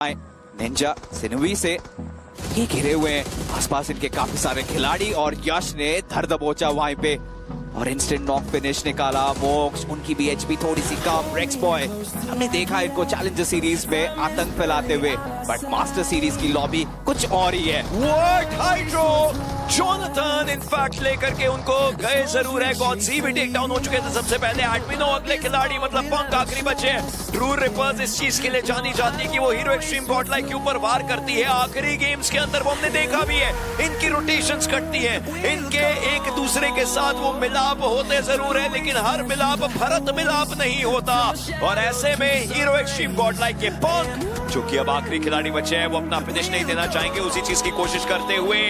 Ninja सिनुवी से ये घिरे हुए हैं आसपास इनके काफी सारे खिलाड़ी और यश ने धर दबोचा वहां पे और इंस्टेंट नॉक फिनिश निकाला। मोक्स उनकी भी एचपी थोड़ी सी कम। रेक्स बॉय हमने देखा इनको चैलेंजर सीरीज में आतंक फैलाते हुए, बट मास्टर सीरीज की लॉबी कुछ और ही है। व्हाट हाइड्रो जोनाथन इनफैक्ट लेकर के उनको गए जरूर है। गॉडजी भी टेक डाउन हो चुके थे सबसे पहले। एडमिनो अगले खिलाड़ी मतलब पंक आखिरी बचे हैं। ट्रू रिपर्स इस चीज के लिए जानी जाती है कि वो हीरो एक्सट्रीम गॉडलाइक के ऊपर वार करती है। आखिरी गेम्स के अंदर वो हमने देखा भी है, इनकी रोटेशंस कटती है, इनके एक दूसरे के साथ वो मिलाप होते जरूर है, लेकिन हर मिलाप भरत मिलाप नहीं होता। और ऐसे में हीरो एक्सट्रीम गॉडलाइक के पंक जो कि अब आखिरी खिलाड़ी बचे हैं, वो अपना फिनिश नहीं देना चाहेंगे, उसी चीज की कोशिश करते हुए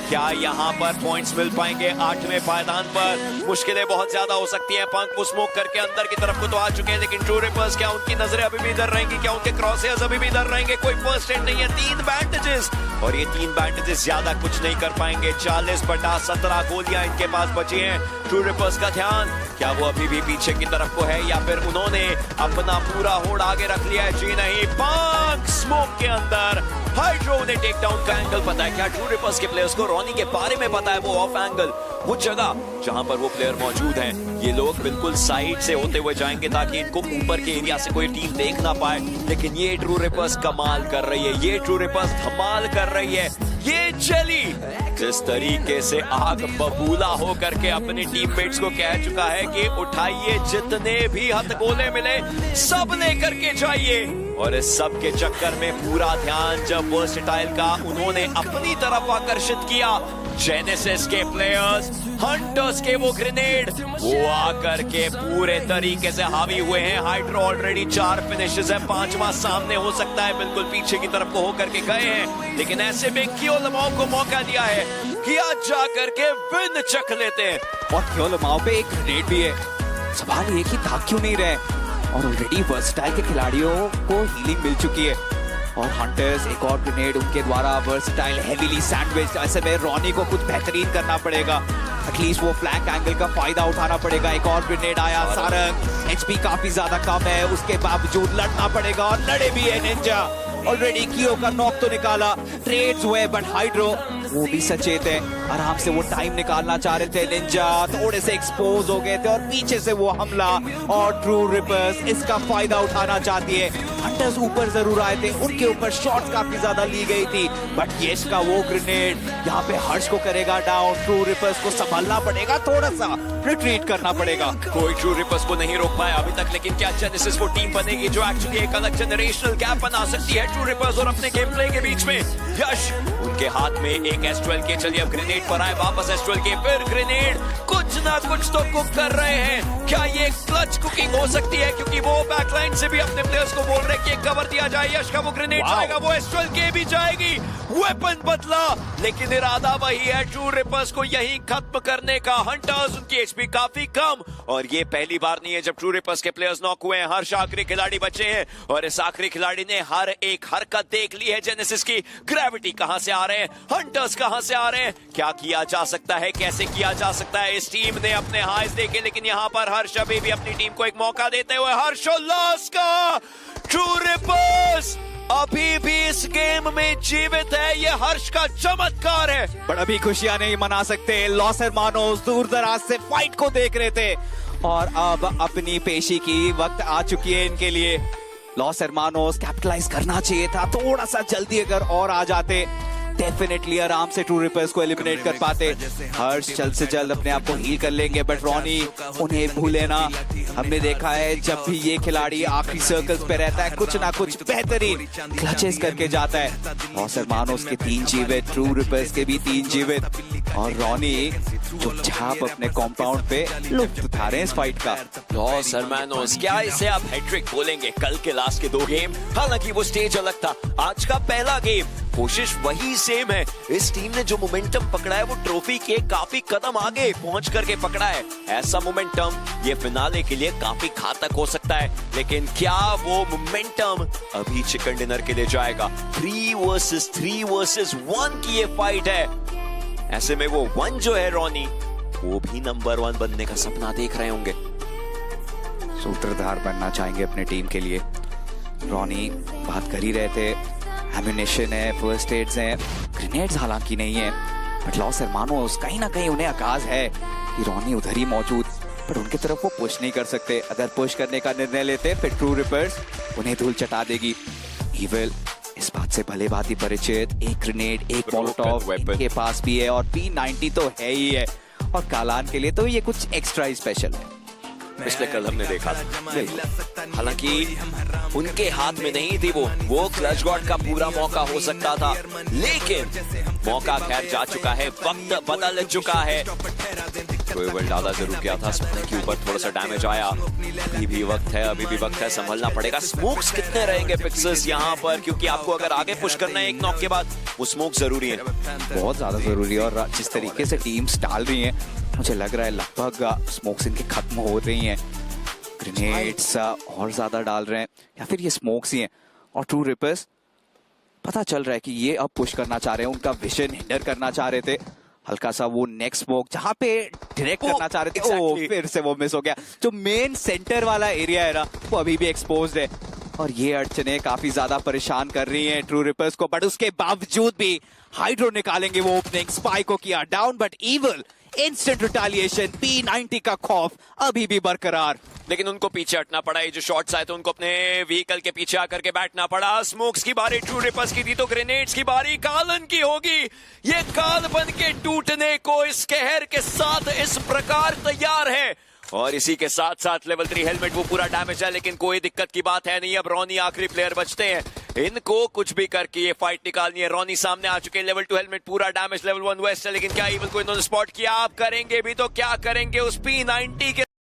क्या यहाँ पर पॉइंट्स मिल पाएंगे 8वें पायदान पर? मुश्किलें बहुत ज्यादा हो सकती हैं। पंक वो स्मोक करके अंदर की तरफ को तो आ चुके हैं, लेकिन ट्रू रिपर्स क्या उनकी नजरें अभी भी इधर रहेंगी? क्या उनके क्रॉसहेयर्स अभी भी इधर रहेंगे? कोई फर्स्ट एड नहीं है। 3 बैंडेजेस और ये 3 बैंडेजेस ज्यादा कुछ नहीं कर पाएंगे। 40/17 गोलियां इनके पास बची हैं। ट्रू रिपर्स का ध्यान क्या वो अभी भी पीछे की तरफ को है या फिर उन्होंने अपना पूरा होड़ आगे रख लिया है? जी नहीं। पंक स्मोक के अंदर। हाइड्रो ने टेक डाउन का एंगल पता है क्या ट्रू रिपर्स के प्लेयर्स को? रॉनी के बारे में पता है वो ऑफ एंगल, वो जगह जहां पर वो प्लेयर मौजूद हैं। ये लोग बिल्कुल साइड से होते हुए जाएंगे ताकि इनको ऊपर के एरिया से कोई टीम देख ना पाए, लेकिन ये ट्रू रिपर्स कमाल कर रही है, ये ट्रू रिपर्स धमाल कर रही है। ये चली जिस तरीके से आग बबूला हो करके अपने टीममेट्स को कह चुका है कि उठाइए जितने भी हथगोले मिले सब लेकर के जाइए। और इस सब के चक्कर में पूरा ध्यान जब वर्सटाइल का उन्होंने अपनी तरफ आकर्षित किया, जेनेसिस के प्लेयर्स, हंटर्स के वो ग्रेनेड वो आकर के पूरे तरीके से हावी हुए हैं। हाइड्रो ऑलरेडी 4 फिनिशेस है, 5वां सामने हो सकता है, बिल्कुल पीछे की तरफ को होकर के गए हैं, लेकिन ऐसे में कियोलमाओ को मौका दिया है कि आज जाकर के विन चख लेते हैं। और कियोलमाओ पे एक ग्रेनेड भी है, सवाल ये कि भाग क्यों नहीं रहे? और ऑलरेडी वर्सटाइल के खिलाड़ियों को हीलिंग मिल चुकी है और हंटर्स एक और ग्रेनेड उनके द्वारा वर्सटाइल हेवीली सैंडविच। ऐसे में रॉनी को कुछ बेहतरीन करना पड़ेगा, एटलीस्ट वो फ्लैंक एंगल का फायदा उठाना पड़ेगा। एक और ग्रेनेड आया, सारंग एचपी काफी ज्यादा कम है, उसके बावजूद लड़ना पड़ेगा और लड़े भी है निंजा। ऑलरेडी कियो का नॉक तो निकाला, ट्रेड्स हुए, बट हाइड्रो वो भी सचेत है, आराम से वो टाइम निकालना चाह रहे थे। निंजा थोड़े से एक्सपोज हो गए थे और पीछे से वो हमला और ट्रू रिपर्स इसका फायदा उठाना चाहती है। हंटर्स ऊपर जरूर आए थे, उनके ऊपर शॉट्स काफी ज्यादा ली गई थी, बट यश का वो ग्रेनेड यहाँ पे हर्ष को करेगा डाउन। ट्रू रिपर्स को संभालना पड़ेगा, थोड़ा सा रिट्रीट करना पड़ेगा। कोई ट्रू रिपर्स को नहीं रोक पाया अभी तक, लेकिन क्या जेनेसिस वो टीम बनेगी जो एक्चुअली एक अलग जनरेशनल गैप बना सकती है ट्रू रिपर्स और अपने गेम प्ले के बीच में? यश उनके हाथ में एक S12 के, चलिए अब ग्रेनेड पर आए वापस S12 के, फिर ग्रेनेड, कुछ ना कुछ तो कुक कर रहे हैं। क्या ये क्लच कुकिंग हो सकती है? क्योंकि वो बैकलाइन से भी अपने प्लेयर्स को बोल रहे हैं कि कवर दिया जाए। यश का वो ग्रेनेड जाएगा, वो S12 के भी जाएगी, वेपन बदला, लेकिन इरादा वही है ट्रू रिपर्स को यही खत्म करने का। हंटर्स उनकी एचपी काफी कम और ये पहली बार नहीं है जब ट्रू रिपर्स के प्लेयर्स नॉक हुए हैं। हर्ष आखिरी खिलाड़ी बचे हैं और इस आखिरी खिलाड़ी ने हर एक हरकत देख ली है जेनेसिस की। ग्रेविटी कहां से आ रहे हैं, हंटर्स कहां से आ रहे हैं, क्या किया जा सकता है, कैसे किया जा सकता है? इस टीम ने अपने हाइज देखे, लेकिन यहां पर हर्ष अभी भी अपनी टीम को एक मौका देते हुए, हर्षोल्लास का ट्रू रिपर्स अभी भी इस गेम में जीवित है। ये हर्ष का चमत्कार है, पर अभी खुशियां नहीं मना सकते। लॉस हरमानोस दूर दराज से फाइट को देख रहे थे और अब अपनी पेशी की वक्त आ चुकी है इनके लिए। लॉस हरमानोस कैपिटलाइज करना चाहिए था, थोड़ा सा जल्दी अगर और आ जाते डेफिनेटली आराम से ट्रू रिपर्स को एलिमिनेट कर पाते। हर्ष जल्द से जल्द अपने आप को हील कर लेंगे, बट रॉनी उन्हें भूले ना। हमने देखा है जब भी ये खिलाड़ी आखिरी सर्कल्स पे रहता है कुछ ना कुछ बेहतरीन क्लचेस करके जाता है। और मानो उसके 3 जीवित, ट्रू रिपर्स के भी 3 जीवित और रॉनी चुपचाप अपने कॉम्पाउंड पे लुत्फ उठा रहे हैं इस फाइट का। लॉस हरमानोस क्या इसे आप हैट्रिक बोलेंगे? कल के लास्ट के 2 गेम, हालांकि वो स्टेज अलग था, आज का पहला गेम कोशिश वही सेम है। इस टीम ने जो मोमेंटम पकड़ा है वो ट्रॉफी के काफी कदम आगे पहुंच करके पकड़ा है। ऐसा मोमेंटम ये फिनाले के लिए काफी घातक हो सकता है, लेकिन क्या वो मोमेंटम अभी चिकन डिनर के लिए जाएगा? 3 वर्सेस 3 वर्सेस 1 की ये फाइट है। ऐसे में वो 1 जो है रॉनी, वो भी नंबर 1 बनने का सपना देख रहे होंगे, सूत्रधार बनना चाहेंगे अपने टीम के लिए। रॉनी बात कर ही रहे थे एम्यूनेशन है, फर्स्ट एड्स हैं, ग्रेनेड्स हालांकि नहीं है, बट लॉस हरमानोस कहीं ना कहीं उन्हें आगाज है कि रॉनी उधर ही मौजूद, बट उनकी तरफ वो पुश नहीं कर सकते। अगर पुश करने का निर्णय लेते फिर ट्रू रिपर्स उन्हें धूल चटा देगी। इविल इस बात से भले भांति परिचित, एक ग्रेनेड, एक मोलोटॉव इनके पास भी है, और P90 तो है ही है, और कालान के लिए तो ये कुछ एक्स्ट्रा ही स्पेशल है। पिछले कल हमने देखा था, हालांकि उनके हाथ में नहीं थी वो क्लच गॉड का पूरा मौका हो सकता था, लेकिन मौका खैर जा चुका है, वक्त बदल चुका है। ट्रोएबल डाला जरूर किया था, स्मोक के ऊपर थोड़ा सा डैमेज आया, अभी भी वक्त है, संभलना पड़ेगा। स्मोक्स कितने रहेंगे पिक्सेल्स यहाँ पर, क्योंकि आपको अगर आगे पुश करना है एक नॉक के बाद, वो स्मोक जरूरी है, बहुत ज्यादा जरूरी है। और जिस तरीके से टीम्स डाल रही हैं, मुझे लग रहा है लगभग स्मोक्स इनके खत्म हो रही हैं। ग्रेनेड्स और ज्यादा डाल रहे हैं, या फिर ये स्मोक्स ही हैं। और ट्रू रिपर्स पता चल रहा है कि ये अब पुश करना चाह रहे हैं, उनका विजन हिंडर करना चाह रहे थे। हल्का सा वो नेक्स्ट स्मोक जहां पे डायरेक्ट करना चाह रहे थे, फिर से वो मिस हो गया। जो मेन सेंटर वाला एरिया है ना, वो अभी भी एक्सपोज्ड है, और ये अड़चने काफी ज्यादा परेशान कर रही हैं ट्रू रिपर्स को। बट उसके बावजूद भी हाइड्रो निकालेंगे वो ओपनिंग, स्पाई को किया down, but evil instant retaliation, P90 का खौफ अभी भी बरकरार। लेकिन उनको पीछे हटना पड़ा। ये जो शॉट्स आए तो उनको अपने व्हीकल के पीछे आकर के बैठना पड़ा। स्मोक्स की बारी ट्रू रिपर्स की थी, तो ग्रेनेड्स की बारी कालन की होगी। ये काल बन के टूटने को इस कहर के साथ इस प्रकार तैयार है, और इसी के साथ साथ लेवल 3 हेलमेट वो पूरा डैमेज है, लेकिन कोई दिक्कत की बात है नहीं। अब रॉनी आखिरी प्लेयर बचते हैं, इनको कुछ भी करके ये फाइट निकालनी है। रॉनी सामने आ चुके हैं, लेवल 2 हेलमेट पूरा डैमेज, लेवल 1 वेस्ट है, लेकिन क्या इवन को इन्होंने स्पॉट किया? आप करेंगे भी तो क्या करेंगे उस P90 के